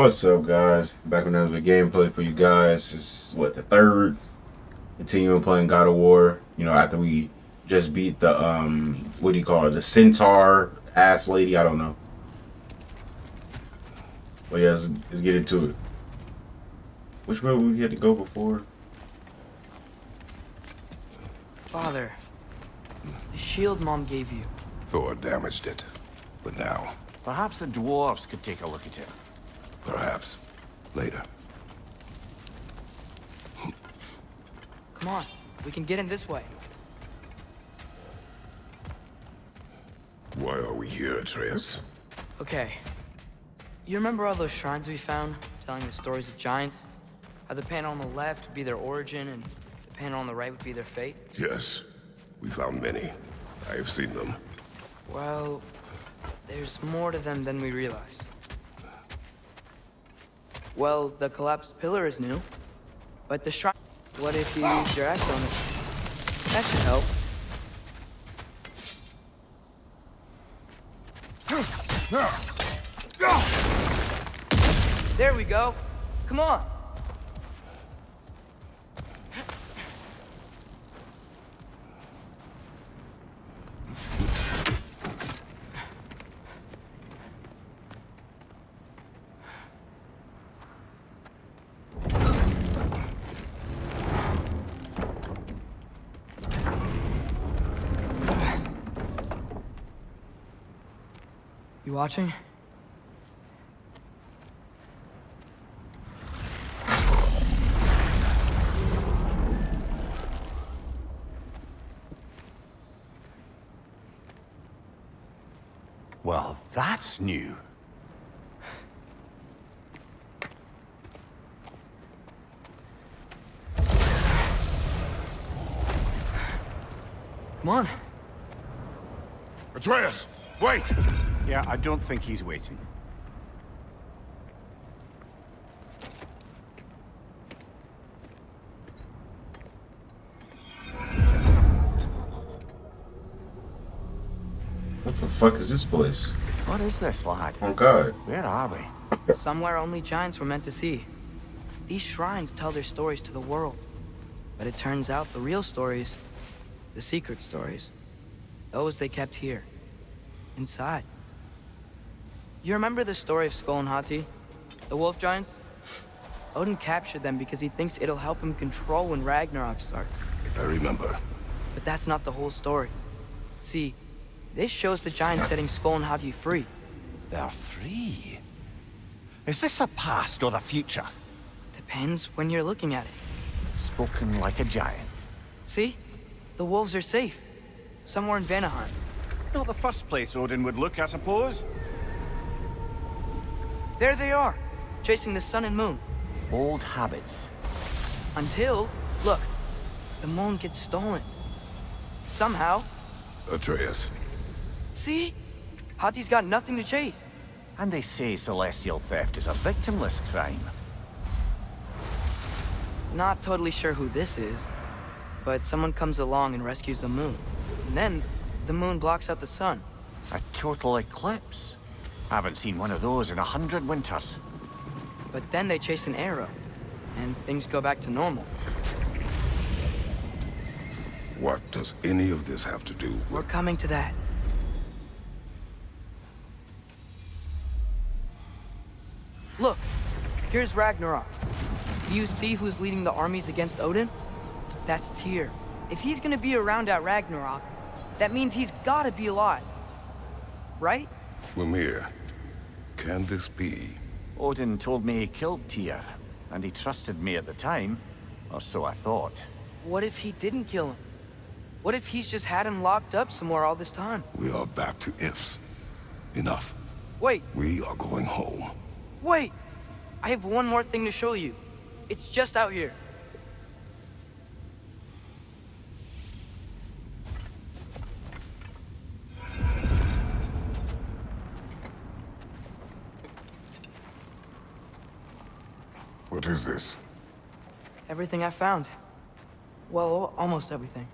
What's up, guys? Back with another gameplay for you guys. It's what, the third continuing playing God of War. You know, after we just beat the what do you call it, the centaur ass lady. I don't know. But yeah, let's get into it. Which way we had to go before? Father, the shield Mom gave you. Thor damaged it. But now, Perhaps the dwarves could take a look at it. perhaps, later. Come on, we can get in this way. Why are we here, Atreus? Okay. You remember all those shrines we found, telling the stories of giants? How the panel on the left would be their origin, and the panel on the right would be their fate? Yes, we found many. I have seen them. Well, there's more to them than we realized. Well, the collapsed pillar is new, but the shrine... What if you used your axe on it? That should help. There we go. Come on. You watching? Well, that's new. Come on. Atreus, wait! Yeah, I don't think he's waiting. What the fuck is this place? What is this, lad? Oh God. Where are we? Somewhere only giants were meant to see. These shrines tell their stories to the world. But it turns out the real stories, the secret stories, those they kept here, inside. You remember the story of Skull and Hati? The wolf giants? Odin captured them because he thinks it'll help him control when Ragnarok starts. I remember. But that's not the whole story. See, this shows the giants setting Skull and Hati free. They're free. Is this the past or the future? Depends when you're looking at it. Spoken like a giant. See? The wolves are safe. Somewhere in Vanaheim. Not the first place Odin would look, I suppose. There they are, chasing the sun and moon. Old habits. Until, look, the moon gets stolen. Somehow. Atreus, See? Hati's got nothing to chase. And they say celestial theft is a victimless crime. Not totally sure who this is, but someone comes along and rescues the moon. And then, the moon blocks out the sun. A total eclipse. Haven't seen one of those in 100 winters. But then they chase an arrow, and things go back to normal. what does any of this have to do We're with... coming to that. Look, here's Ragnarok. Do you see who's leading the armies against Odin? That's Tyr. If he's gonna be around at Ragnarok, that means he's gotta be alive. Right? Mimir, can this be? Odin told me he killed Tyr, and he trusted me at the time, or so I thought. What if he didn't kill him? What if he's just had him locked up somewhere all this time? We are back to ifs. Enough. Wait, We are going home. wait! I have one more thing to show you. It's just out here. What is this? Everything I found. Well, almost everything.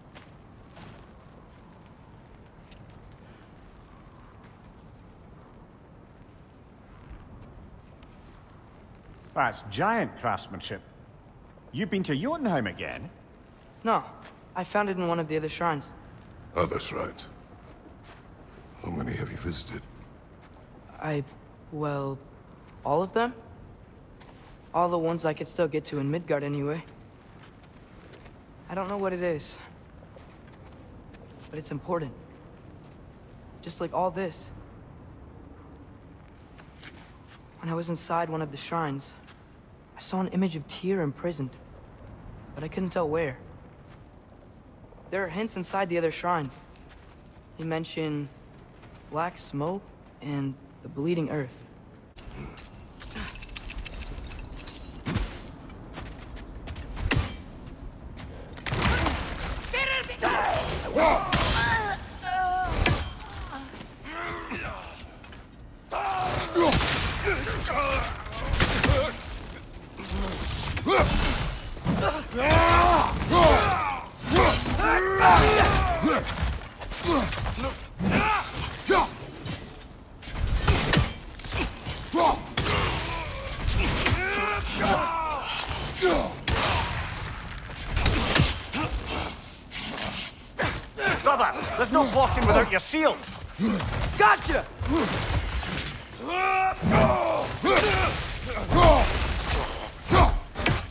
That's giant craftsmanship. You've been to Jotunheim again? No, I found it in one of the other shrines. Other shrines. How many have you visited? Well, all of them? All the ones I could still get to in Midgard anyway. I don't know what it is, but it's important. Just like all this. When I was inside one of the shrines, I saw an image of Tyr imprisoned, but I couldn't tell where. There are hints inside the other shrines. They mention black smoke and the bleeding earth. Brother, there's no blocking without your shield! Gotcha!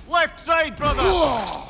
Left side, brother!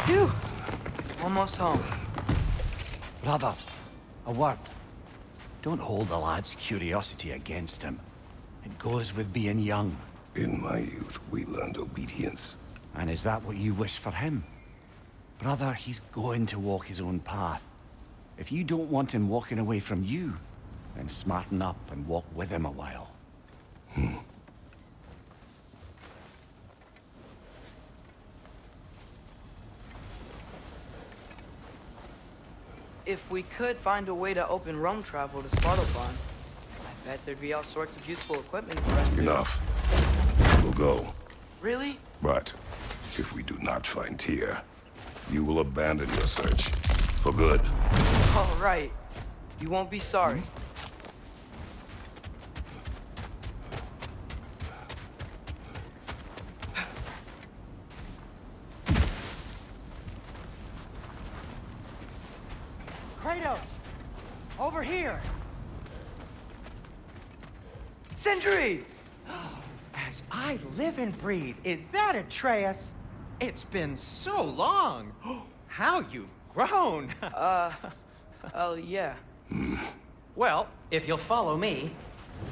Phew! Almost home. Brother, a word. Don't hold the lad's curiosity against him. It goes with being young. In my youth, we learned obedience. And is that what you wish for him? Brother, he's going to walk his own path. If you don't want him walking away from you, then smarten up and walk with him a while. If we could find a way to open roam travel to Svartalfheim, I bet there'd be all sorts of useful equipment for us to... Enough. We'll go. Really? But if we do not find Tyr, you will abandon your search. For good. All right. You won't be sorry. Kratos! Over here! Sentry! As I live and breathe, is that Atreus? It's been so long! How you've grown! Oh, yeah. Well, if you'll follow me,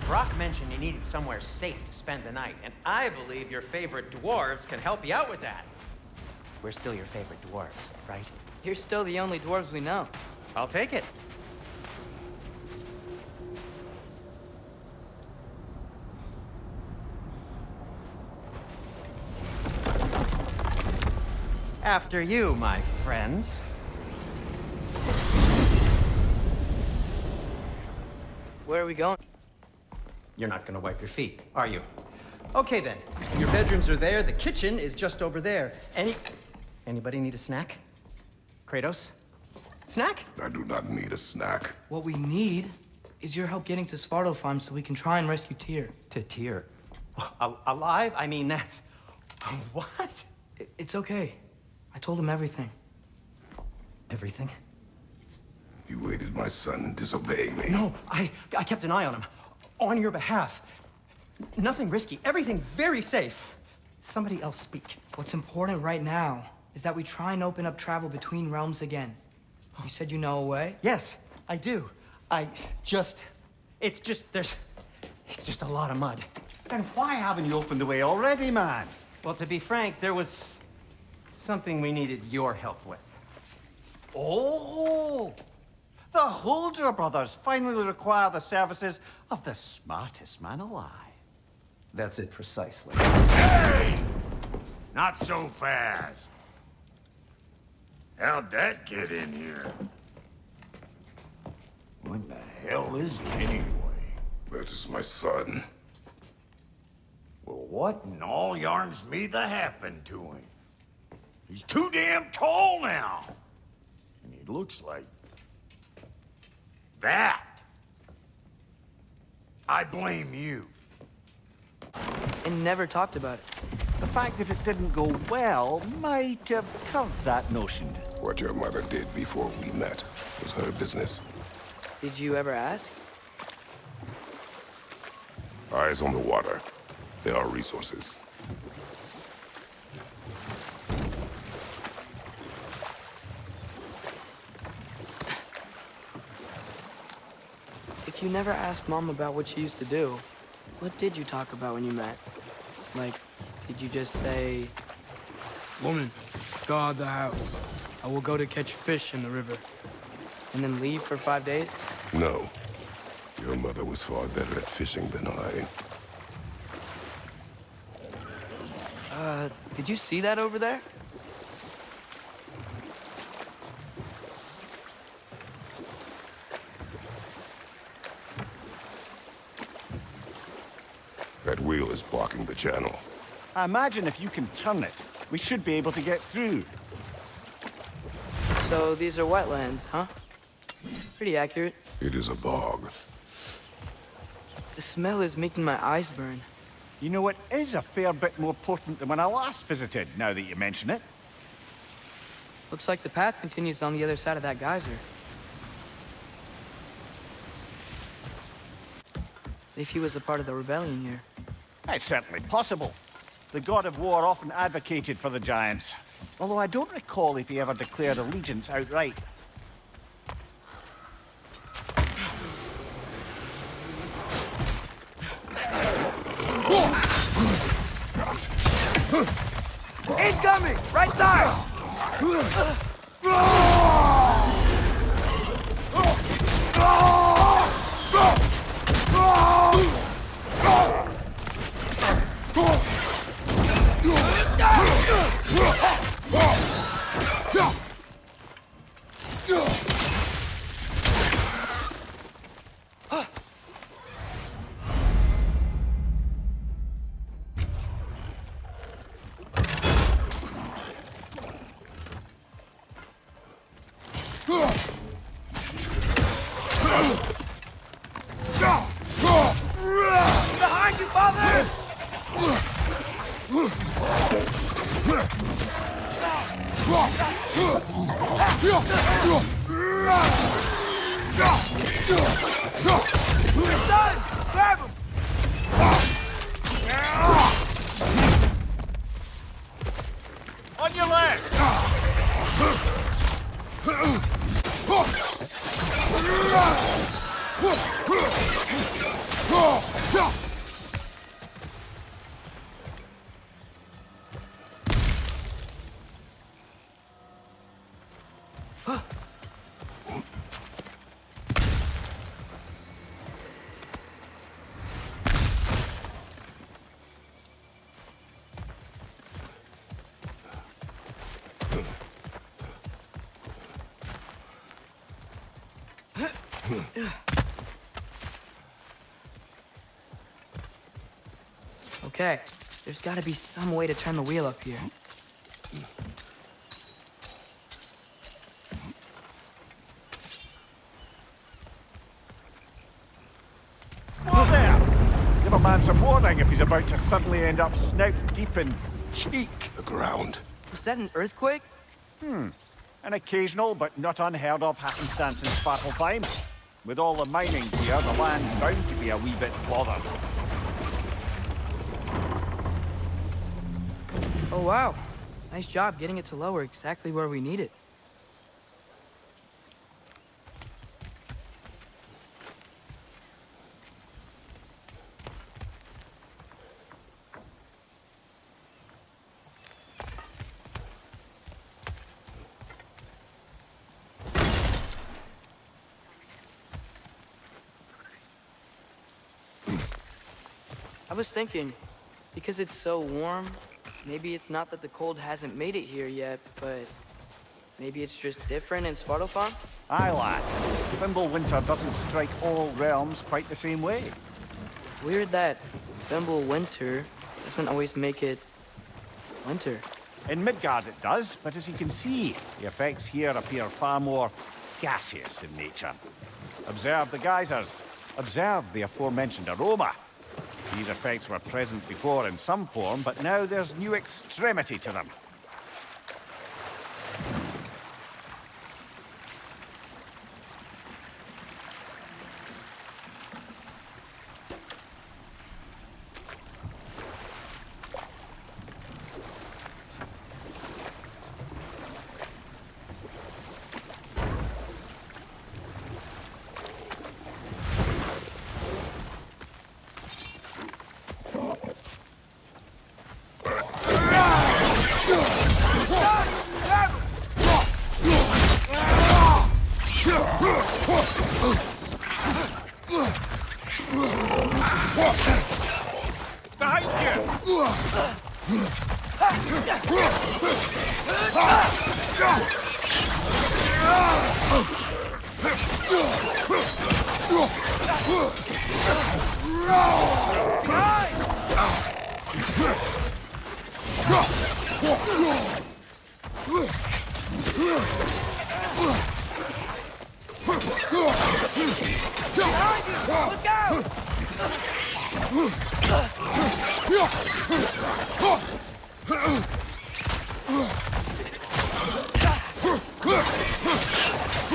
Brock mentioned you needed somewhere safe to spend the night, and I believe your favorite dwarves can help you out with that. We're still your favorite dwarves, right? You're still the only dwarves we know. I'll take it. After you, my friends. Where are we going? You're not gonna wipe your feet, are you? Okay then. Your bedrooms are there, the kitchen is just over there. Anybody need a snack? Kratos? Snack? I do not need a snack. What we need is your help getting to Svartalfheim so we can try and rescue Tyr. To Tyr. Alive? I mean, that's... What? It's okay. I told him everything. Everything? You aided my son in disobeying me. No, I kept an eye on him. On your behalf. Nothing risky. Everything very safe. Somebody else speak. What's important right now is that we try and open up travel between realms again. You said you know a way? Yes, I do. It's just a lot of mud. Then why haven't you opened the way already, man? Well, to be frank, there was something we needed your help with. Oh! The Holder brothers finally require the services of the smartest man alive. That's it precisely. Hey! Not so fast. How'd that get in here? What the hell is it anyway? That is my son. Well, what in all yarns me the happened to him? He's too damn tall now. And he looks like... that. I blame you. And never talked about it. The fact that it didn't go well might have curbed that notion. What your mother did before we met was her business. Did you ever ask? Eyes on the water. There are resources. If you never asked Mom about what she used to do, what did you talk about when you met? Like, did you just say... Woman, guard the house. I will go to catch fish in the river. And then leave for 5 days? No. Your mother was far better at fishing than I. Did you see that over there? That wheel is blocking the channel. I imagine if you can turn it, we should be able to get through. So these are wetlands, huh? Pretty accurate. It is a bog. The smell is making my eyes burn. You know, it is a fair bit more potent than when I last visited, now that you mention it. Looks like the path continues on the other side of that geyser. If he was a part of the rebellion here. It's certainly possible. The god of war often advocated for the giants. Although I don't recall if he ever declared allegiance outright. Incoming! Right side! Behind you, father! It's done! Grab him! On your left! Okay, there's gotta be some way to turn the wheel up here. Whoa there! Give a man some warning if he's about to suddenly end up snout deep in cheek. The ground. Was that an earthquake? An occasional but not unheard of happenstance in Svartalfheim. With all the mining here, the land's bound to be a wee bit bothered. Oh, wow. Nice job getting it to lower exactly where we need it. I was thinking, because it's so warm, maybe it's not that the cold hasn't made it here yet, but maybe it's just different in Svartalfheim? Aye, lad. Fimbulwinter doesn't strike all realms quite the same way. Weird that Fimbulwinter doesn't always make it winter. In Midgard it does, but as you can see, the effects here appear far more gaseous in nature. Observe the geysers. Observe the aforementioned aroma. These effects were present before in some form, but now there's new extremity to them.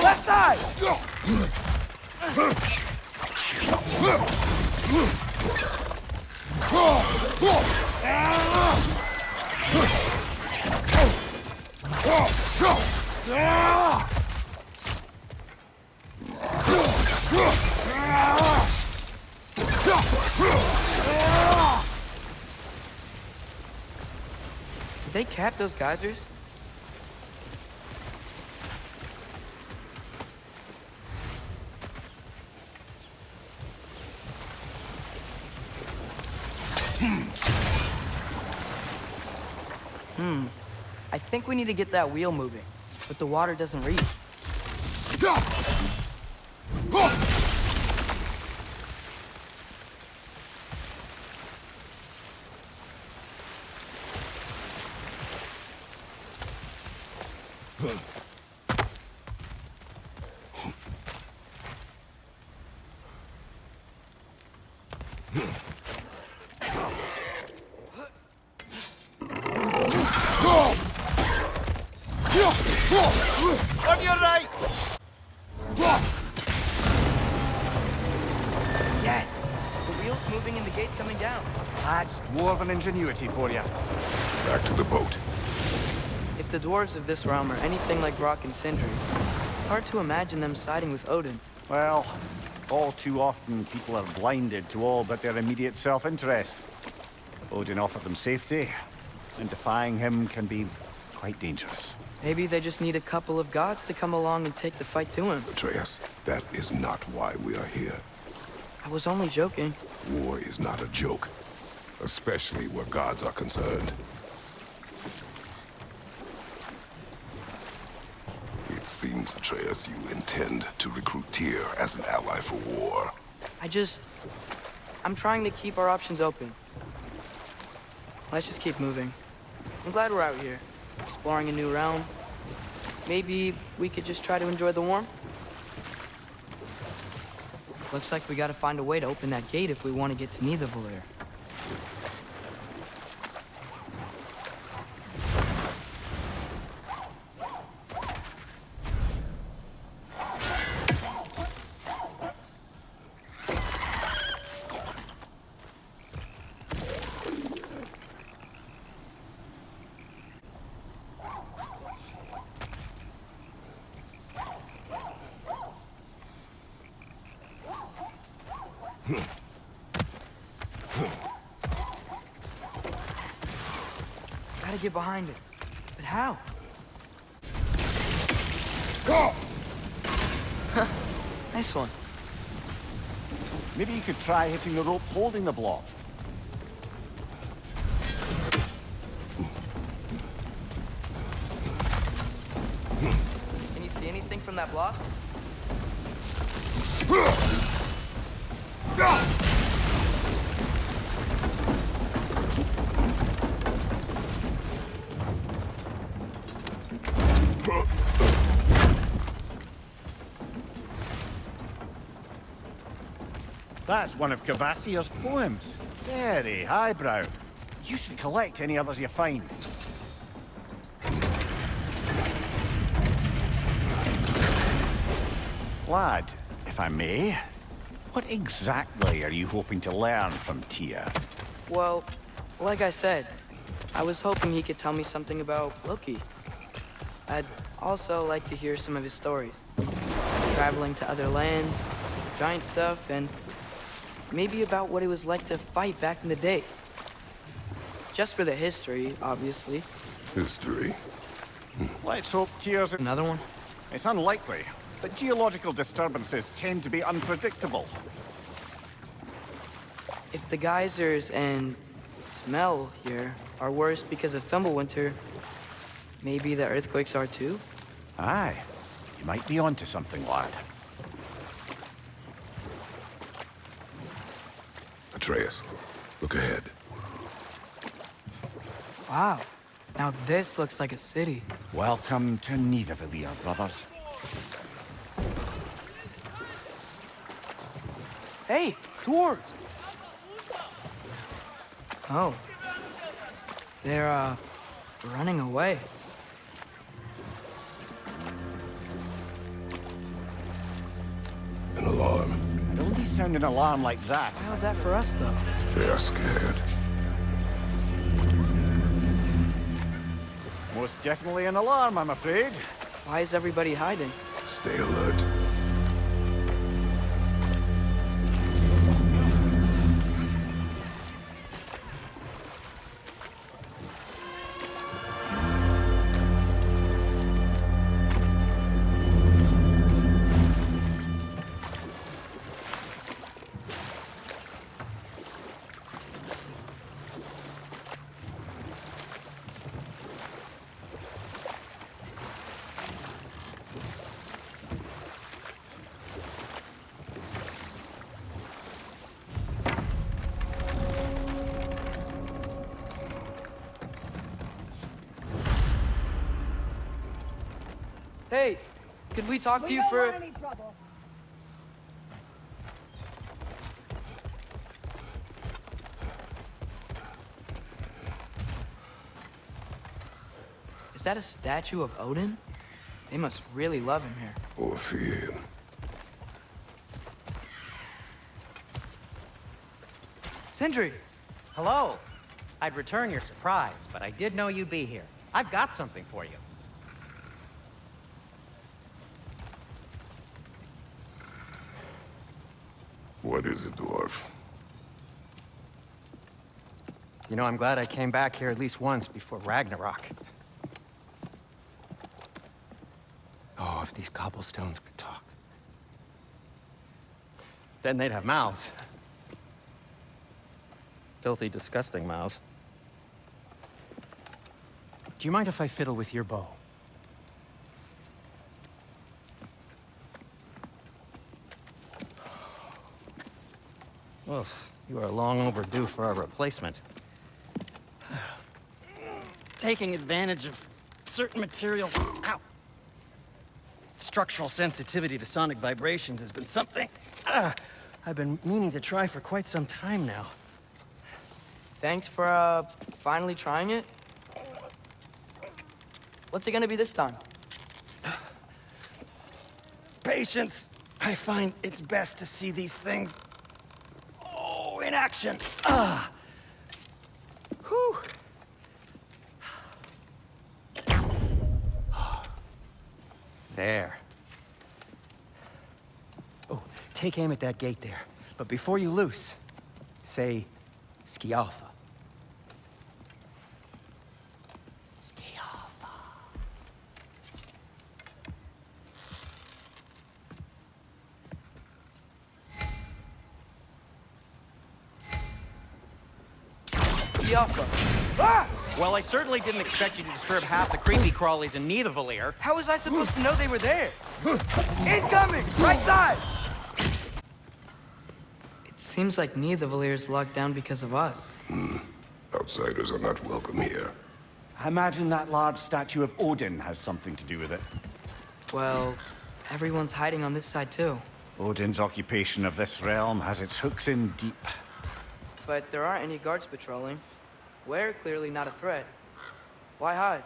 Left side! Did they cap those geysers? I think we need to get that wheel moving, but the water doesn't reach. On your right! Yes! The wheel's moving and the gate's coming down. That's dwarven ingenuity for you. Back to the boat. If the dwarves of this realm are anything like Rock and Sindri, it's hard to imagine them siding with Odin. Well, all too often people are blinded to all but their immediate self-interest. Odin offered them safety, and defying him can be quite dangerous. Maybe they just need a couple of gods to come along and take the fight to him. Atreus, that is not why we are here. I was only joking. War is not a joke, especially where gods are concerned. It seems, Atreus, you intend to recruit Tyr as an ally for war. I'm trying to keep our options open. Let's just keep moving. I'm glad we're out here, exploring a new realm. Maybe we could just try to enjoy the warmth? Looks like we gotta find a way to open that gate if we want to get to Nidavellir. to get behind it. But how? Nice one. Maybe you could try hitting the rope holding the block. Can you see anything from that block? That's one of Cavassier's poems. Very highbrow. You should collect any others you find. Lad, if I may, what exactly are you hoping to learn from Tia? Well, like I said, I was hoping he could tell me something about Loki. I'd also like to hear some of his stories. Traveling to other lands, giant stuff, and maybe about what it was like to fight back in the day. Just for the history, obviously. History. Let's hope Tia's... Another one? It's unlikely, but geological disturbances tend to be unpredictable. If the geysers and smell here are worse because of Fimbulwinter, maybe the earthquakes are too? Aye, you might be onto something, lad. Atreus, look ahead. Wow. Now this looks like a city. Welcome to Nidavellir, brothers. Hey, dwarves! Oh. They're, running away. An alarm. Don't be sounding an alarm like that. How's that for us, though? They are scared. Most definitely an alarm, I'm afraid. Why is everybody hiding? Stay alert. Hey, could we talk to you for... Is that a statue of Odin? They must really love him here. Or fear him. Sindri! Hello. I'd return your surprise, but I did know you'd be here. I've got something for you. What is it, dwarf? You know, I'm glad I came back here at least once before Ragnarok. Oh, if these cobblestones could talk. Then they'd have mouths. Filthy, disgusting mouths. Do you mind if I fiddle with your bow? Well, you are long overdue for a replacement. Taking advantage of certain materials. Ow! Structural sensitivity to sonic vibrations has been something I've been meaning to try for quite some time now. Thanks for, finally trying it. What's it gonna be this time? Patience. I find it's best to see these things in action. Whew. There. Oh, take aim at that gate there. But before you loose, say Skialfa. safety alpha. Ah! Well, I certainly didn't expect you to disturb half the creepy crawlies in Nidavellir. How was I supposed to know they were there? Incoming! Right side! It seems like Nidavellir is locked down because of us. Outsiders are not welcome here. I imagine that large statue of Odin has something to do with it. Well, everyone's hiding on this side too. Odin's occupation of this realm has its hooks in deep. But there aren't any guards patrolling. We're clearly not a threat. Why hide?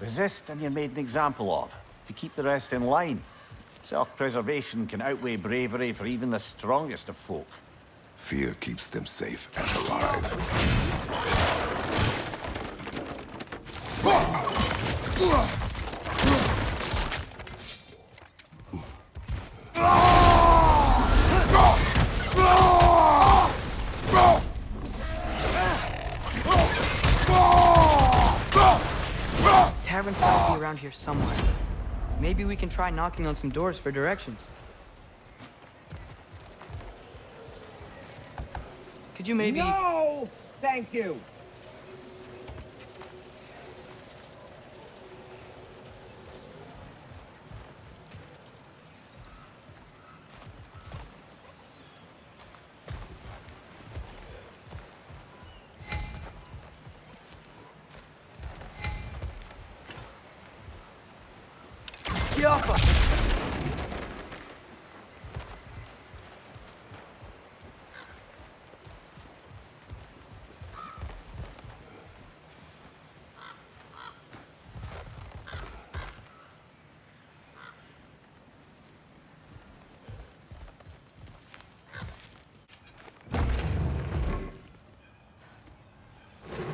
Resist and you're made an example of, to keep the rest in line. Self-preservation can outweigh bravery for even the strongest of folk. Fear keeps them safe and alive. Tavern's gotta be around here somewhere. Maybe we can try knocking on some doors for directions. Could you maybe... No! Thank you! Alpha!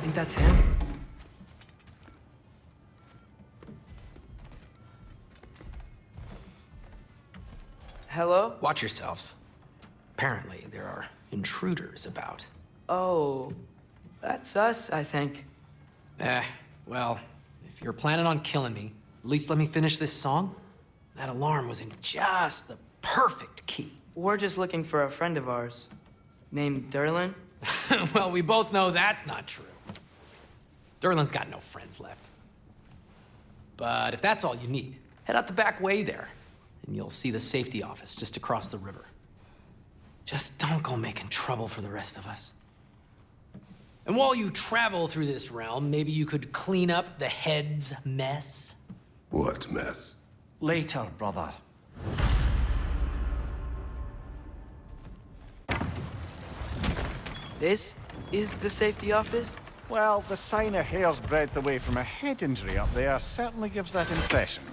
Think that's him? Hello? Watch yourselves. Apparently, there are intruders about. Oh, that's us, I think. Well, if you're planning on killing me, at least let me finish this song. That alarm was in just the perfect key. We're just looking for a friend of ours, named Derlin. Well, we both know that's not true. Derlin's got no friends left. But if that's all you need, head out the back way there, and you'll see the safety office just across the river. Just don't go making trouble for the rest of us. And while you travel through this realm, maybe you could clean up the head's mess? What mess? Later, brother. This is the safety office? Well, the sign a hair's breadth away from a head injury up there certainly gives that impression.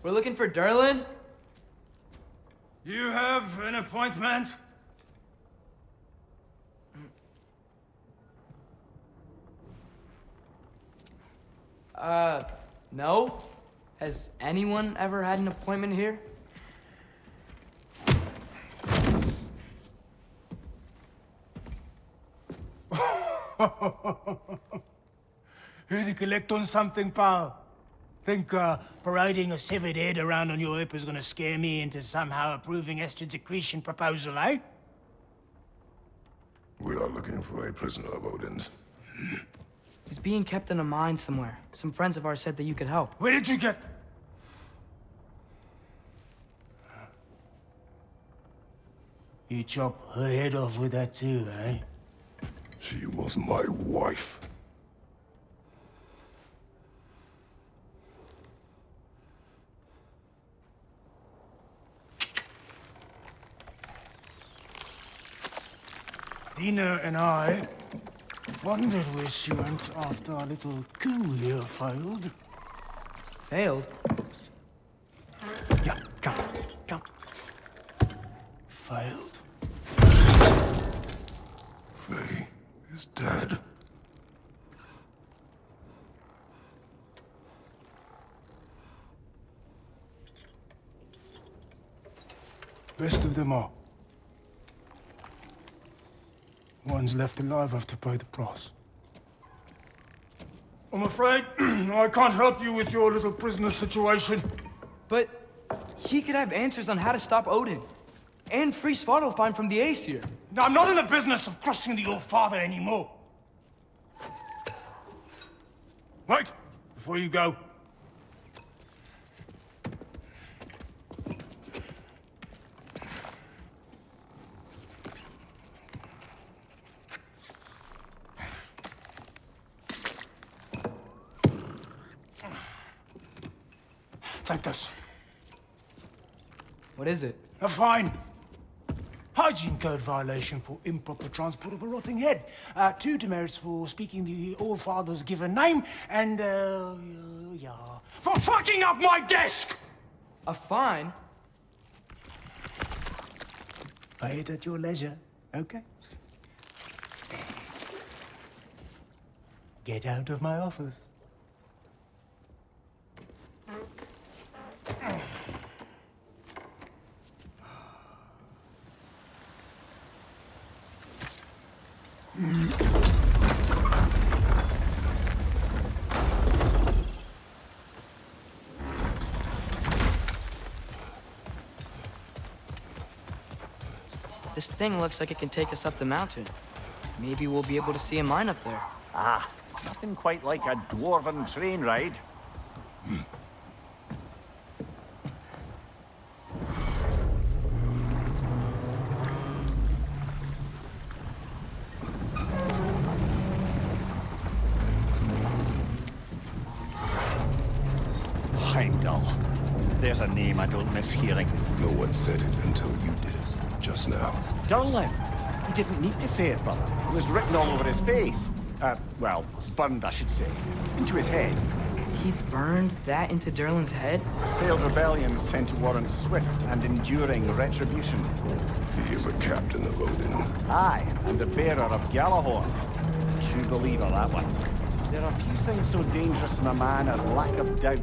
We're looking for Derlin? You have an appointment? No. Has anyone ever had an appointment here? Here to collect on something, pal? Think parading a severed head around on your hip is gonna scare me into somehow approving Estrid's accretion proposal, eh? We are looking for a prisoner of Odin's. He's being kept in a mine somewhere. Some friends of ours said that you could help. Where did you get... You chop her head off with that too, eh? She was my wife. Dina and I wondered where she went after our little coup here failed. Failed? Jump, jump, jump. Failed. Faye is dead. Rest of them are. Ones left alive have to pay the price. I'm afraid I can't help you with your little prisoner situation. But he could have answers on how to stop Odin. And free Svartalfheim from the Aesir. Now, I'm not in the business of crossing the old father anymore. Wait, before you go. Take this. What is it? A fine. Hygiene code violation for improper transport of a rotting head. 2 demerits for speaking the All-Father's given name, and, yeah. For fucking up my desk! A fine? Pay it at your leisure, okay? Get out of my office. This thing looks like it can take us up the mountain. Maybe we'll be able to see a mine up there. Ah, nothing quite like a dwarven train ride. Heimdall. There's a name I don't miss hearing. No one said it until you did, just now. Durlin. He didn't need to say it, brother. It was written all over his face. Well, burned, I should say. Into his head. He burned that into Durlin's head? Failed rebellions tend to warrant swift and enduring retribution. He is a captain of Odin. Aye, and the bearer of Galahorn. True believer, that one. There are few things so dangerous in a man as lack of doubt.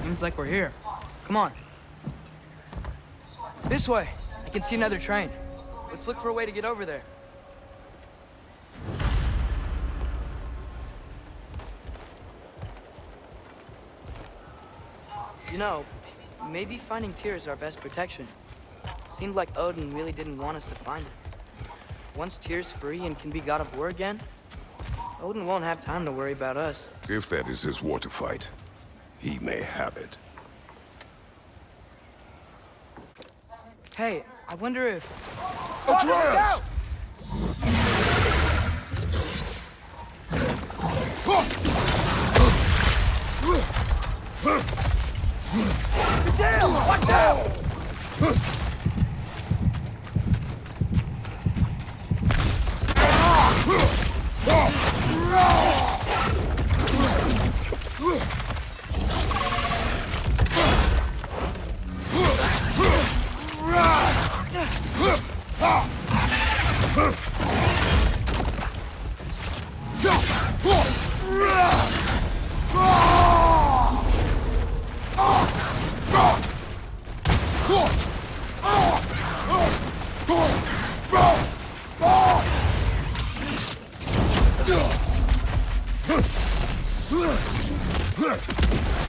Seems like we're here. Come on. This way. I can see another train. Let's look for a way to get over there. You know, maybe finding Tyr is our best protection. Seemed like Odin really didn't want us to find it. Once Tyr's free and can be god of war again, Odin won't have time to worry about us. If that is his war to fight, he may have it. Hey, I wonder if... Atreus! Damn! Watch out!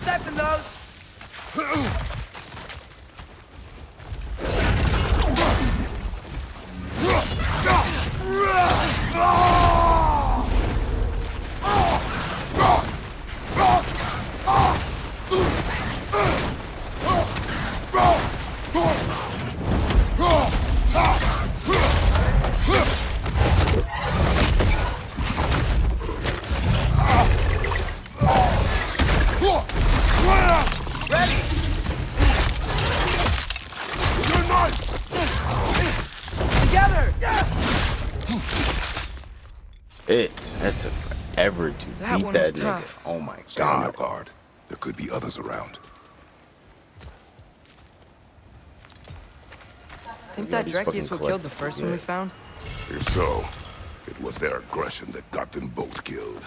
Stepping those! That took forever to That beat one that was nigga. tough. Oh my Stand your god. guard. There could be others around. Think Yeah, that these Dreki fucking is what collect- killed the first one we found? If so, it was their aggression that got them both killed.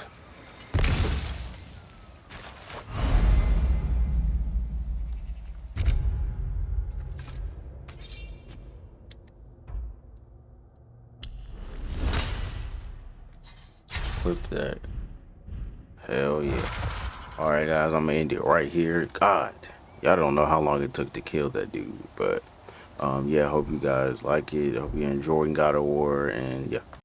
Flip that. Hell yeah. Alright guys, I'm gonna end it right here. God, y'all don't know how long it took to kill that dude, but yeah, hope you guys like it. Hope you're enjoying God of War, and yeah.